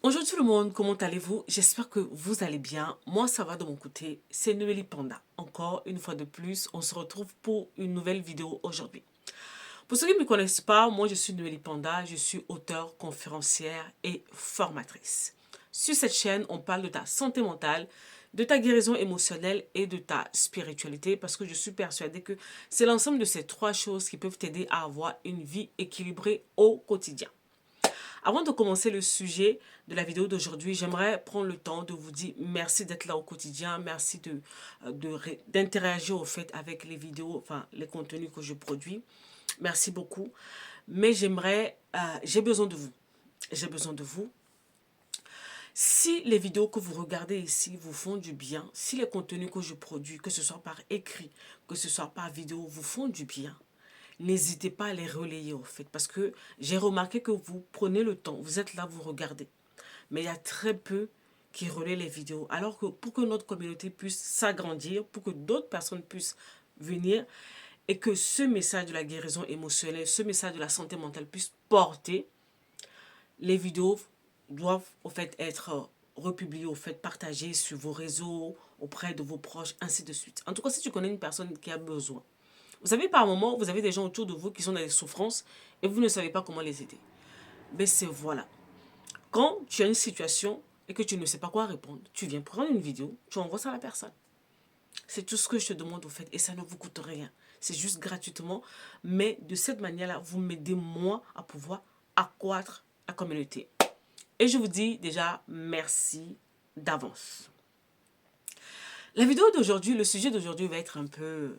Bonjour tout le monde, comment allez-vous? J'espère que vous allez bien. Moi, ça va de mon côté. C'est Noélie Panda. Encore une fois de plus, on se retrouve pour une nouvelle vidéo aujourd'hui. Pour ceux qui ne me connaissent pas, moi je suis Noélie Panda. Je suis auteure, conférencière et formatrice. Sur cette chaîne, on parle de ta santé mentale, de ta guérison émotionnelle et de ta spiritualité parce que je suis persuadée que c'est l'ensemble de ces trois choses qui peuvent t'aider à avoir une vie équilibrée au quotidien. Avant de commencer le sujet de la vidéo d'aujourd'hui, j'aimerais prendre le temps de vous dire merci d'être là au quotidien, merci d'interagir au fait avec les vidéos, enfin les contenus que je produis. Merci beaucoup. Mais j'ai besoin de vous. J'ai besoin de vous. Si les vidéos que vous regardez ici vous font du bien, si les contenus que je produis, que ce soit par écrit, que ce soit par vidéo, vous font du bien, n'hésitez pas à les relayer au fait. Parce que j'ai remarqué que vous prenez le temps, vous êtes là, vous regardez. Mais il y a très peu qui relaient les vidéos. Alors que pour que notre communauté puisse s'agrandir, pour que d'autres personnes puissent venir et que ce message de la guérison émotionnelle, ce message de la santé mentale puisse porter, les vidéos doivent au fait être republiées, au fait partagées sur vos réseaux, auprès de vos proches, ainsi de suite. En tout cas, si tu connais une personne qui a besoin. Vous savez, par moment, vous avez des gens autour de vous qui sont dans des souffrances et vous ne savez pas comment les aider. Mais c'est voilà. Quand tu as une situation et que tu ne sais pas quoi répondre, tu viens prendre une vidéo, tu envoies ça à la personne. C'est tout ce que je te demande au fait et ça ne vous coûte rien. C'est juste gratuitement. Mais de cette manière-là, vous m'aidez moi à pouvoir accroître la communauté. Et je vous dis déjà merci d'avance. La vidéo d'aujourd'hui, le sujet d'aujourd'hui va être un peu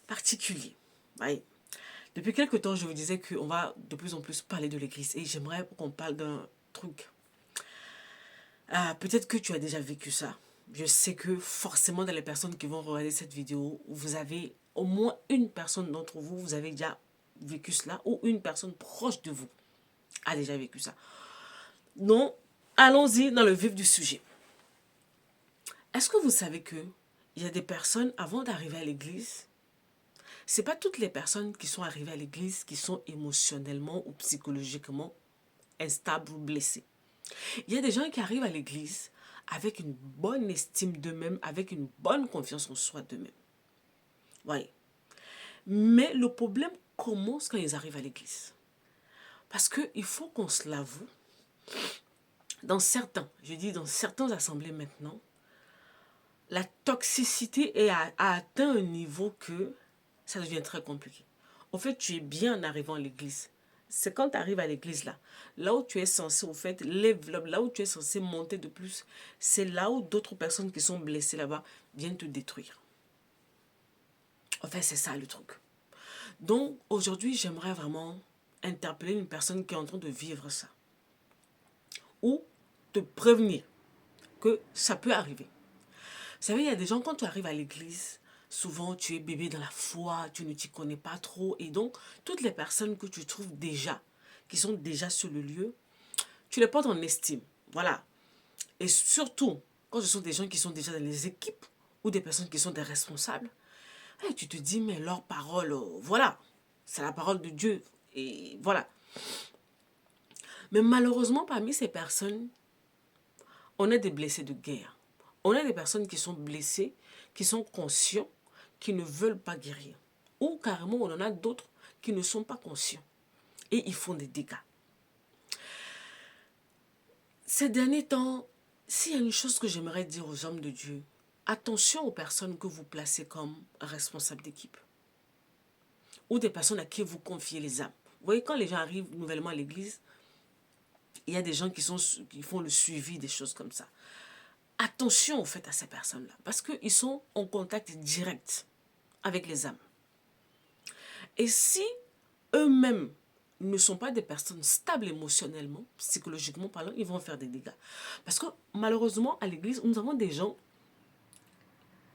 particulier. Oui. Depuis quelques temps, je vous disais qu'on va de plus en plus parler de l'église et j'aimerais qu'on parle d'un truc. Peut-être que tu as déjà vécu ça. Je sais que forcément dans les personnes qui vont regarder cette vidéo, vous avez au moins une personne d'entre vous, vous avez déjà vécu cela ou une personne proche de vous a déjà vécu ça. Donc, allons-y dans le vif du sujet. Est-ce que vous savez que il y a des personnes avant d'arriver à l'église, c'est pas toutes les personnes qui sont arrivées à l'église qui sont émotionnellement ou psychologiquement instables ou blessées. Il y a des gens qui arrivent à l'église avec une bonne estime d'eux-mêmes, avec une bonne confiance en soi d'eux-mêmes. Oui. Mais le problème commence quand ils arrivent à l'église. Parce qu'il faut qu'on se l'avoue, dans certaines assemblées maintenant, la toxicité a atteint un niveau que ça devient très compliqué. En fait, tu es bien en arrivant à l'église. C'est quand tu arrives à l'église là où tu es censé, au fait, là où tu es censé monter de plus, c'est là où d'autres personnes qui sont blessées là-bas viennent te détruire. En fait, c'est ça le truc. Donc, aujourd'hui, j'aimerais vraiment interpeller une personne qui est en train de vivre ça. Ou te prévenir que ça peut arriver. Vous savez, il y a des gens, quand tu arrives à l'église, souvent tu es bébé dans la foi, tu ne t'y connais pas trop. Et donc, toutes les personnes que tu trouves déjà, qui sont déjà sur le lieu, tu les portes en estime. Voilà. Et surtout, quand ce sont des gens qui sont déjà dans les équipes ou des personnes qui sont des responsables, hey, tu te dis, mais leur parole, voilà, c'est la parole de Dieu. Et voilà. Mais malheureusement, parmi ces personnes, on a des blessés de guerre. On a des personnes qui sont blessées, qui sont conscients, qui ne veulent pas guérir. Ou carrément, on en a d'autres qui ne sont pas conscients. Et ils font des dégâts. Ces derniers temps, s'il y a une chose que j'aimerais dire aux hommes de Dieu, attention aux personnes que vous placez comme responsables d'équipe. Ou des personnes à qui vous confiez les âmes. Vous voyez, quand les gens arrivent nouvellement à l'église, il y a des gens qui font le suivi des choses comme ça. Attention, en fait, à ces personnes-là. Parce qu'ils sont en contact direct avec les âmes. Et si eux-mêmes ne sont pas des personnes stables émotionnellement, psychologiquement parlant, ils vont faire des dégâts. Parce que malheureusement, à l'église, nous avons des gens,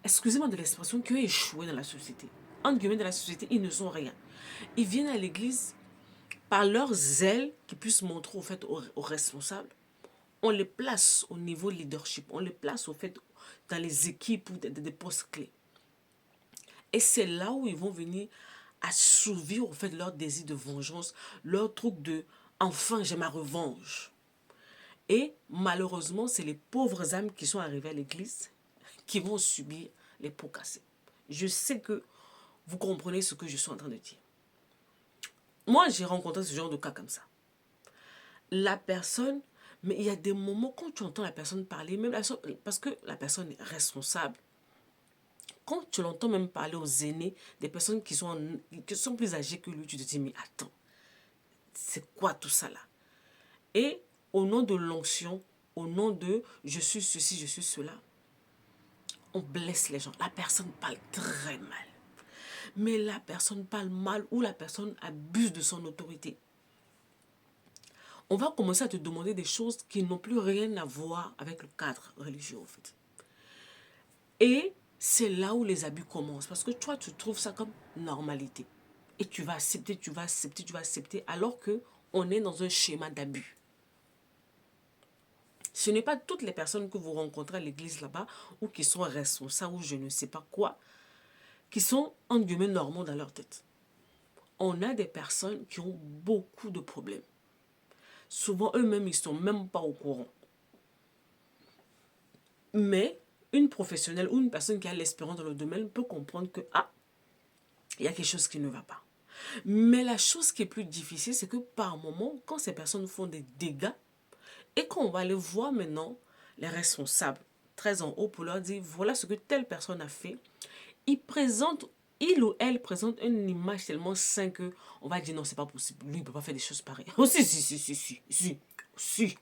excusez-moi de l'expression, qui ont échoué dans la société. Entre guillemets, dans la société, ils ne sont rien. Ils viennent à l'église par leur zèle qu'ils puissent montrer au fait aux responsables. On les place au niveau leadership, on les place au fait dans les équipes ou des postes clés. Et c'est là où ils vont venir assouvir au fait leur désir de vengeance, leur truc de enfin j'ai ma revanche. Et malheureusement, c'est les pauvres âmes qui sont arrivées à l'église qui vont subir les pots cassés. Je sais que vous comprenez ce que je suis en train de dire. Moi, j'ai rencontré ce genre de cas comme ça. La personne, mais il y a des moments quand tu entends la personne parler, même parce que la personne est responsable, quand tu l'entends même parler aux aînés, des personnes qui sont plus âgées que lui, tu te dis, mais attends, c'est quoi tout ça là? Et au nom de l'onction, au nom de je suis ceci, je suis cela, on blesse les gens. La personne parle très mal. Mais la personne parle mal ou la personne abuse de son autorité. On va commencer à te demander des choses qui n'ont plus rien à voir avec le cadre religieux, en fait. Et c'est là où les abus commencent. Parce que toi, tu trouves ça comme normalité. Et tu vas accepter, tu vas accepter, tu vas accepter, alors que on est dans un schéma d'abus. Ce n'est pas toutes les personnes que vous rencontrez à l'église là-bas, ou qui sont responsables, ou je ne sais pas quoi, qui sont, entre guillemets, normaux dans leur tête. On a des personnes qui ont beaucoup de problèmes. Souvent, eux-mêmes, ils ne sont même pas au courant. Mais une professionnelle ou une personne qui a l'expérience dans le domaine peut comprendre que, ah, il y a quelque chose qui ne va pas. Mais la chose qui est plus difficile, c'est que par moment, quand ces personnes font des dégâts, et qu'on va aller voir maintenant les responsables très en haut pour leur dire, voilà ce que telle personne a fait, il ou elle présente une image tellement saine que on va dire non, c'est pas possible. Lui, il ne peut pas faire des choses pareilles. Oh, si.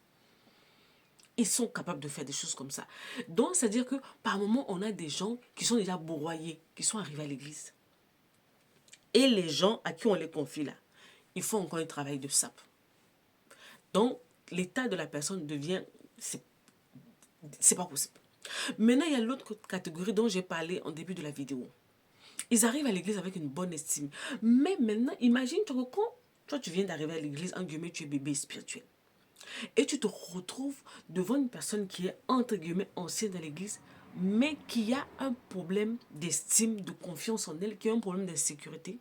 Ils sont capables de faire des choses comme ça. Donc, c'est-à-dire que par moment, on a des gens qui sont déjà bourroyés, qui sont arrivés à l'église. Et les gens à qui on les confie là, ils font encore un travail de sape. Donc, l'état de la personne devient, c'est pas possible. Maintenant, il y a l'autre catégorie dont j'ai parlé en début de la vidéo. Ils arrivent à l'église avec une bonne estime. Mais maintenant, imagine-toi que quand toi, tu viens d'arriver à l'église, en guillemets, tu es bébé spirituel. Et tu te retrouves devant une personne qui est, entre guillemets, ancienne dans l'église, mais qui a un problème d'estime, de confiance en elle, qui a un problème d'insécurité.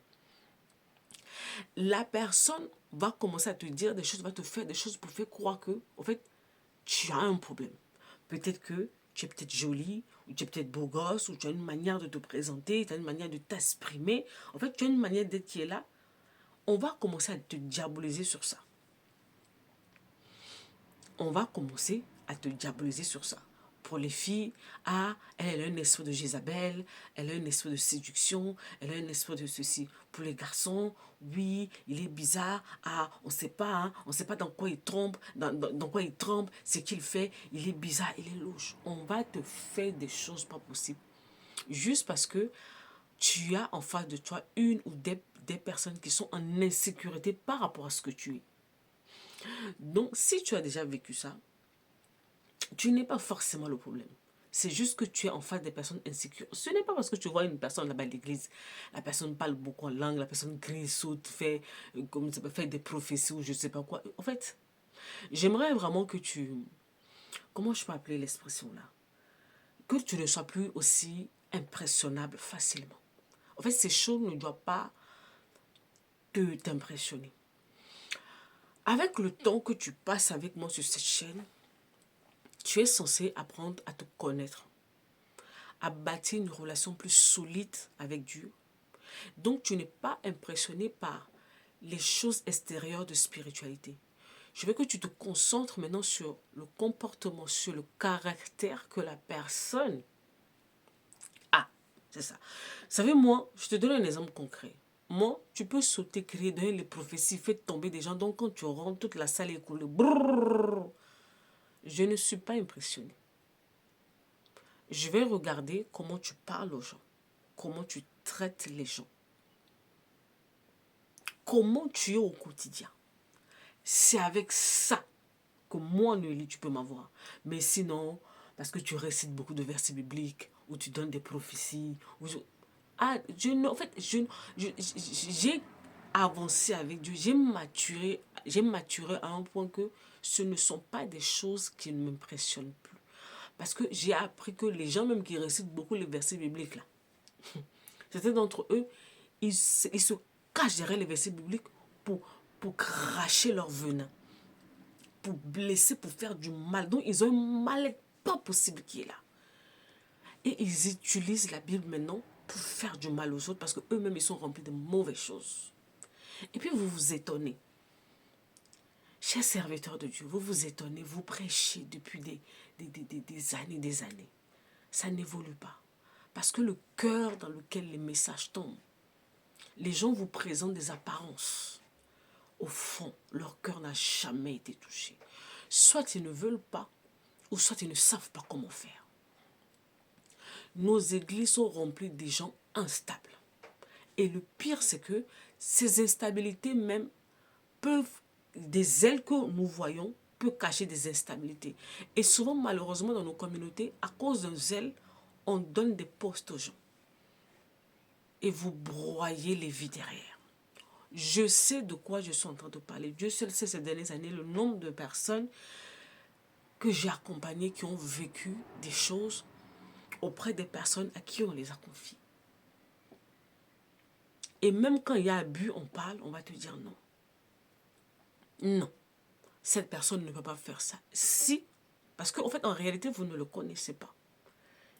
La personne va commencer à te dire des choses, va te faire des choses pour faire croire que, en fait, tu as un problème. Peut-être que tu es peut-être jolie, ou tu es peut-être beau gosse, ou tu as une manière de te présenter, tu as une manière de t'exprimer. En fait, tu as une manière d'être qui est là. On va commencer à te diaboliser sur ça. On va commencer à te diaboliser sur ça. Pour les filles, ah, elle a un esprit de Jézabel, elle a un esprit de séduction, elle a un esprit de ceci. Pour les garçons, oui, il est bizarre, ah, on ne sait pas, hein, on ne sait pas dans quoi il trompe, dans quoi il trempe, ce qu'il fait, il est bizarre, il est louche. On va te faire des choses pas possibles. Juste parce que tu as en face de toi une ou des personnes qui sont en insécurité par rapport à ce que tu es. Donc, si tu as déjà vécu ça, tu n'es pas forcément le problème. C'est juste que tu es en face des personnes insécures. Ce n'est pas parce que tu vois une personne là-bas à l'église, la personne parle beaucoup en langue, la personne crie, saute, fait, comme ça peut faire des prophéties ou je ne sais pas quoi. En fait, j'aimerais vraiment que tu... Comment je peux appeler l'expression là? Que tu ne sois plus aussi impressionnable facilement. En fait, ces choses ne doivent pas t'impressionner. Avec le temps que tu passes avec moi sur cette chaîne, tu es censé apprendre à te connaître, à bâtir une relation plus solide avec Dieu. Donc, tu n'es pas impressionné par les choses extérieures de spiritualité. Je veux que tu te concentres maintenant sur le comportement, sur le caractère que la personne a. C'est ça. Vous savez, moi, je te donne un exemple concret. Moi, tu peux sauter, crier, donner les prophéties, faire tomber des gens. Donc, quand tu rentres, toute la salle est coulée. Je ne suis pas impressionnée. Je vais regarder comment tu parles aux gens, comment tu traites les gens, comment tu es au quotidien. C'est avec ça que moi, Noélie, tu peux m'avoir. Mais sinon, parce que tu récites beaucoup de versets bibliques, ou tu donnes des prophéties, en fait, j'ai avancé avec Dieu, j'ai maturé à un point que ce ne sont pas des choses qui ne m'impressionnent plus. Parce que j'ai appris que les gens même qui récitent beaucoup les versets bibliques là, certains d'entre eux, ils se cachent derrière les versets bibliques pour cracher leur venin. pour blesser, pour faire du mal. Donc, ils ont un mal pas possible qui est là. Et ils utilisent la Bible maintenant pour faire du mal aux autres parce qu'eux-mêmes, ils sont remplis de mauvaises choses. Et puis, vous vous étonnez. Chers serviteurs de Dieu, vous vous étonnez, vous prêchez depuis des années, des années. Ça n'évolue pas. Parce que le cœur dans lequel les messages tombent, les gens vous présentent des apparences. Au fond, leur cœur n'a jamais été touché. Soit ils ne veulent pas, ou soit ils ne savent pas comment faire. Nos églises sont remplies de gens instables. Et le pire, c'est que ces instabilités même peuvent, des ailes que nous voyons, peuvent cacher des instabilités. Et souvent, malheureusement, dans nos communautés, à cause d'un zèle, on donne des postes aux gens. Et vous broyez les vies derrière. Je sais de quoi je suis en train de parler. Dieu seul sait ces dernières années le nombre de personnes que j'ai accompagnées qui ont vécu des choses auprès des personnes à qui on les a confiées. Et même quand il y a abus, on parle, on va te dire non. Non, cette personne ne peut pas faire ça. Si, parce qu'en fait, en réalité, vous ne le connaissez pas.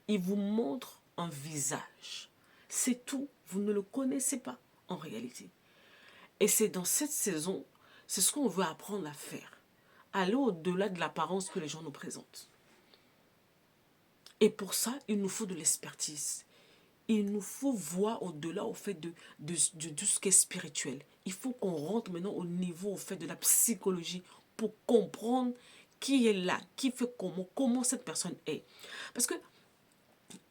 Il vous montre un visage. C'est tout. Vous ne le connaissez pas en réalité. Et c'est dans cette saison, c'est ce qu'on veut apprendre à faire. Aller au-delà de l'apparence que les gens nous présentent. Et pour ça, il nous faut de l'expertise. Il nous faut voir au-delà au fait de ce qui est spirituel. Il faut qu'on rentre maintenant au niveau au fait de la psychologie pour comprendre qui est là, qui fait comment cette personne est. Parce que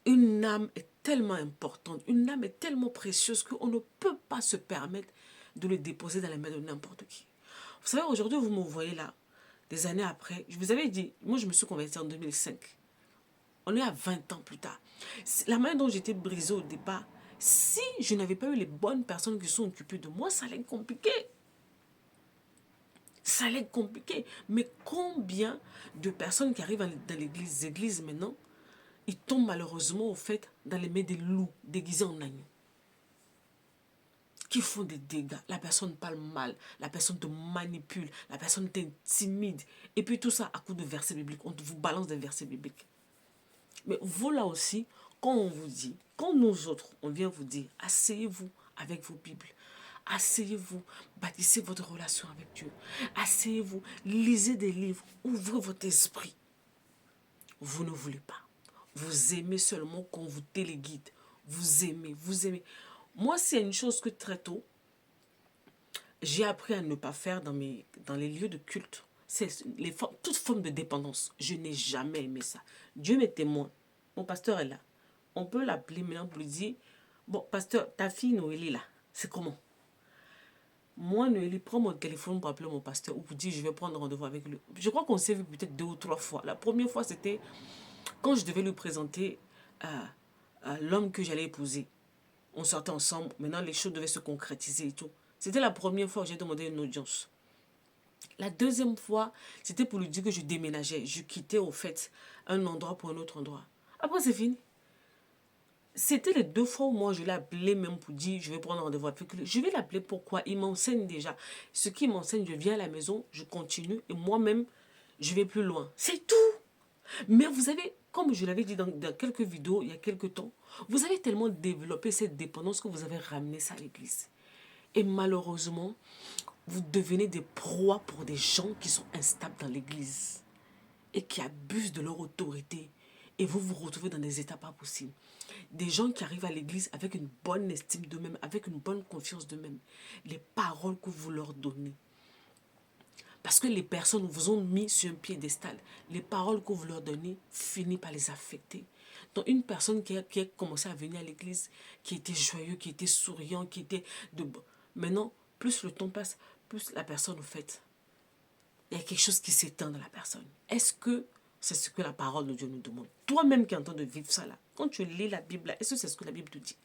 une âme est tellement importante, une âme est tellement précieuse qu'on ne peut pas se permettre de le déposer dans les mains de n'importe qui. Vous savez, aujourd'hui, vous me voyez là, des années après, je vous avais dit, moi je me suis convertie en 2005. On est à 20 ans plus tard. La manière dont j'étais brisée au départ, si je n'avais pas eu les bonnes personnes qui sont occupées de moi, ça allait être compliqué. Ça allait être compliqué. Mais combien de personnes qui arrivent dans les églises maintenant, ils tombent malheureusement au fait dans les mains des loups déguisés en agneaux. Qui font des dégâts. La personne parle mal, la personne te manipule, la personne t'intimide. Et puis tout ça à coup de versets bibliques. On vous balance des versets bibliques. Mais vous là aussi, quand on vous dit, quand nous autres, on vient vous dire, asseyez-vous avec vos Bibles. Asseyez-vous, bâtissez votre relation avec Dieu. Asseyez-vous, lisez des livres, ouvrez votre esprit. Vous ne voulez pas. Vous aimez seulement qu'on vous téléguide. Vous aimez, vous aimez. Moi, c'est une chose que très tôt, j'ai appris à ne pas faire dans les lieux de culte. C'est toute forme de dépendance. Je n'ai jamais aimé ça. Dieu m'est témoin. Mon pasteur est là. On peut l'appeler maintenant pour lui dire, bon, pasteur, ta fille Noélie là, c'est comment? Moi, Noélie, prends mon téléphone pour appeler mon pasteur ou pour dire, je vais prendre rendez-vous avec lui. Je crois qu'on s'est vu peut-être 2 ou 3 fois. La première fois, c'était quand je devais lui présenter l'homme que j'allais épouser. On sortait ensemble. Maintenant, les choses devaient se concrétiser et tout. C'était la première fois que j'ai demandé une audience. La deuxième fois, c'était pour lui dire que je déménageais. Je quittais au fait un endroit pour un autre endroit. Après, c'est fini. C'était les 2 fois où moi je l'ai appelé même pour dire je vais prendre rendez-vous avec lui. Je vais l'appeler pourquoi? Il m'enseigne déjà. Ce qu'il m'enseigne, je viens à la maison, je continue et moi-même, je vais plus loin. C'est tout. Mais vous avez, comme je l'avais dit dans quelques vidéos il y a quelques temps, vous avez tellement développé cette dépendance que vous avez ramené ça à l'église. Et malheureusement, vous devenez des proies pour des gens qui sont instables dans l'église et qui abusent de leur autorité. Et vous vous retrouvez dans des états pas possibles. Des gens qui arrivent à l'église avec une bonne estime d'eux-mêmes, avec une bonne confiance d'eux-mêmes. Les paroles que vous leur donnez. Parce que les personnes vous ont mis sur un piédestal. Les paroles que vous leur donnez finissent par les affecter. Donc une personne qui a commencé à venir à l'église, qui était joyeux, qui était souriant, qui était de... Maintenant, plus le temps passe, plus la personne, au fait, il y a quelque chose qui s'éteint dans la personne. Est-ce que c'est ce que la parole de Dieu nous demande? Toi-même qui es en train de vivre ça là, quand tu lis la Bible, est-ce que c'est ce que la Bible te dit?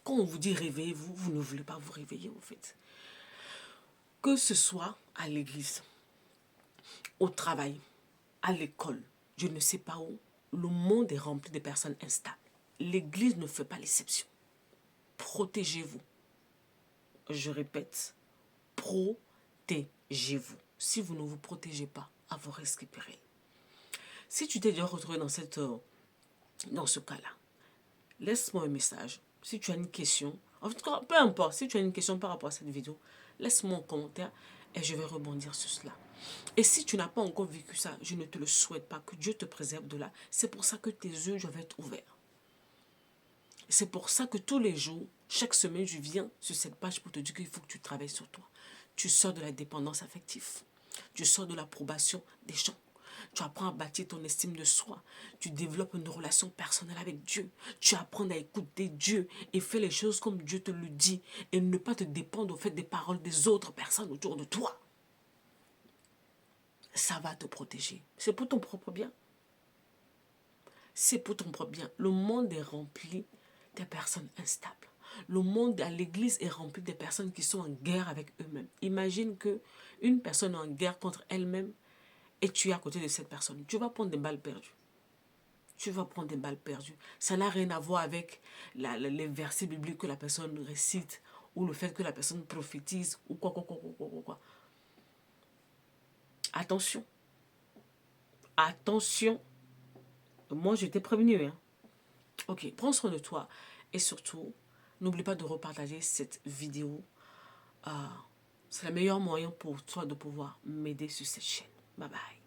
Quand on vous dit réveillez-vous, vous ne voulez pas vous réveiller en fait. Que ce soit à l'église, au travail, à l'école, je ne sais pas où, le monde est rempli de personnes instables. L'église ne fait pas l'exception. Protégez-vous. Je répète, protégez-vous. si vous ne vous protégez pas à vos risques et périls. Si tu t'es déjà retrouvé dans ce cas-là, laisse-moi un message. Si tu as une question, en tout cas, peu importe, si tu as une question par rapport à cette vidéo, laisse-moi un commentaire et je vais rebondir sur cela. Et si tu n'as pas encore vécu ça, je ne te le souhaite pas, que Dieu te préserve de là. C'est pour ça que tes yeux doivent être ouverts. C'est pour ça que tous les jours, chaque semaine, je viens sur cette page pour te dire qu'il faut que tu travailles sur toi. Tu sors de la dépendance affective. Tu sors de l'approbation des gens. Tu apprends à bâtir ton estime de soi. Tu développes une relation personnelle avec Dieu. Tu apprends à écouter Dieu et faire les choses comme Dieu te le dit. Et ne pas te dépendre au fait des paroles des autres personnes autour de toi. Ça va te protéger. C'est pour ton propre bien. C'est pour ton propre bien. Le monde est rempli des personnes instables. Le monde à l'église est rempli des personnes qui sont en guerre avec eux-mêmes. Imagine que une personne est en guerre contre elle-même et tu es à côté de cette personne. Tu vas prendre des balles perdues. Tu vas prendre des balles perdues. Ça n'a rien à voir avec les versets bibliques que la personne récite ou le fait que la personne prophétise ou quoi. Attention. Attention. Moi, je t'ai prévenu. Hein. Ok, prends soin de toi. Et surtout, n'oublie pas de repartager cette vidéo. C'est le meilleur moyen pour toi de pouvoir m'aider sur cette chaîne. Bye bye.